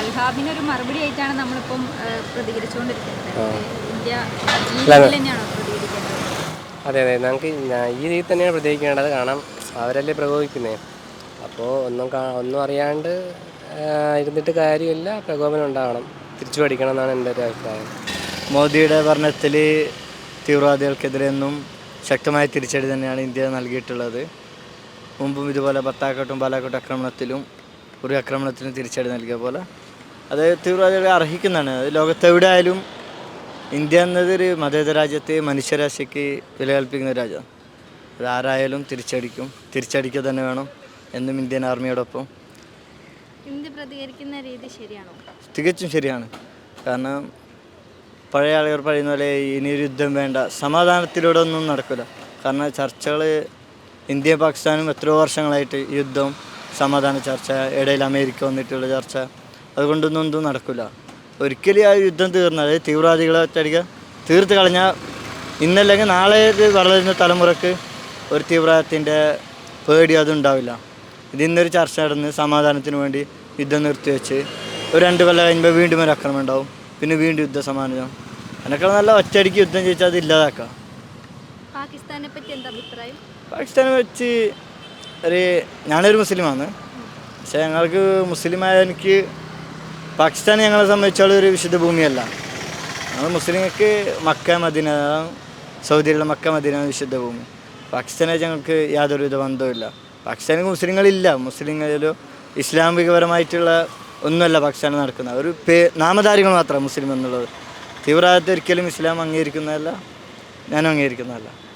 അൽഹാബിനൊരു മറുപടി ആയിട്ടാണ് നമ്മളിപ്പം പ്രതികരിച്ചുകൊണ്ടിരിക്കുന്നത്. ഇന്ത്യ ഈ അല്ല, രീതിയിൽ തന്നെയാണോ പ്രതികരിക്കേണ്ടത്? അതെ അതെ, നമുക്ക് ഈ രീതിയിൽ തന്നെയാണ് പ്രതികരിക്കേണ്ടത്. കാരണം അവരല്ലേ പ്രകോപിക്കുന്നത്. അപ്പോൾ ഒന്നും അറിയാണ്ട് ഇരുന്നിട്ട് കാര്യമില്ല, പ്രകോപനം ഉണ്ടാകണം, തിരിച്ചു പഠിക്കണം എന്നാണ് എൻ്റെ ഒരു അഭിപ്രായം. മോദിയുടെ ഭരണത്തിൽ തീവ്രവാദികൾക്കെതിരെയൊന്നും ശക്തമായ തിരിച്ചടി തന്നെയാണ് ഇന്ത്യ നൽകിയിട്ടുള്ളത്. മുമ്പും ഇതുപോലെ ബത്താക്കോട്ടും ബാലാക്കോട്ടും ആക്രമണത്തിലും ഒരു ആക്രമണത്തിലും തിരിച്ചടി നൽകിയ പോലെ അത് തീവ്രവാദികളെ അർഹിക്കുന്നതാണ്. അത് ലോകത്തെവിടെ ആയാലും ഇന്ത്യ എന്നതൊരു മതേതര രാജ്യത്ത് മനുഷ്യരാശിക്ക് വില കൽപ്പിക്കുന്ന ഒരു രാജ്യമാണ്. അത് ആരായാലും തിരിച്ചടിക്കുക തന്നെ വേണം എന്നും ഇന്ത്യൻ ആർമിയോടൊപ്പം. ഇന്ത്യ പ്രതികരിക്കുന്ന രീതി ശരിയാണോ? തികച്ചും ശരിയാണ്. കാരണം പഴയ ആളുകൾ പറയുന്ന പോലെ ഇനിയൊരു യുദ്ധം വേണ്ട, സമാധാനത്തിലൂടെ ഒന്നും നടക്കില്ല. കാരണം ചർച്ചകൾ ഇന്ത്യയും പാകിസ്ഥാനും എത്രയോ വർഷങ്ങളായിട്ട് യുദ്ധം, സമാധാന ചർച്ച, ഇടയിൽ അമേരിക്ക വന്നിട്ടുള്ള ചർച്ച, അതുകൊണ്ടൊന്നും നടക്കില്ല. ഒരിക്കലും ആ യുദ്ധം തീർന്നാൽ തീവ്രവാദികളെ ഒറ്റയടിക്ക് തീർത്ത് കളഞ്ഞാൽ ഇന്നല്ലെങ്കിൽ നാളെ വളരുന്ന തലമുറക്ക് ഒരു തീവ്രവാദത്തിൻ്റെ പേടി അതുണ്ടാവില്ല. ഇതിന്നൊരു ചർച്ച നടന്ന് സമാധാനത്തിന് വേണ്ടി യുദ്ധം നിർത്തിവെച്ച് ഒരു 2 കൊല്ലം കഴിയുമ്പോൾ വീണ്ടും ഒരു ആക്രമണം ഉണ്ടാവും, പിന്നെ വീണ്ടും യുദ്ധ സമാധാനം. അതിനേക്കാൾ നല്ല ഒറ്റയടിക്ക് യുദ്ധം ചെയ്യിച്ചാൽ അത് ഇല്ലാതാക്കാം. പാകിസ്ഥാനെ പറ്റി എന്താ അഭിപ്രായം? പാകിസ്ഥാനെ വെച്ച് ഞാനൊരു മുസ്ലിമാണ്. പക്ഷേ ഞങ്ങൾക്ക് മുസ്ലിമായ എനിക്ക് പാകിസ്ഥാൻ ഞങ്ങളെ സംബന്ധിച്ചോളം ഒരു വിശുദ്ധ ഭൂമിയല്ല. ഞങ്ങൾ മുസ്ലിങ്ങൾക്ക് മക്ക മദീന, സൗദിയിലുള്ള മക്ക മദീന വിശുദ്ധ ഭൂമി. പാകിസ്ഥാനെ ഞങ്ങൾക്ക് യാതൊരുവിധ ബന്ധവുമില്ല. പാകിസ്ഥാനിൽ മുസ്ലിങ്ങളില്ല. മുസ്ലിങ്ങളിലോ ഇസ്ലാമികപരമായിട്ടുള്ള ഒന്നുമല്ല പാകിസ്ഥാനിൽ നടക്കുന്നത്. ഒരു നാമധാരികൾ മാത്രമാണ് മുസ്ലിം എന്നുള്ളത്. തീവ്രവാദത്തെ ഒരിക്കലും ഇസ്ലാം അംഗീകരിക്കുന്നതല്ല, ഞാനും അംഗീകരിക്കുന്നതല്ല.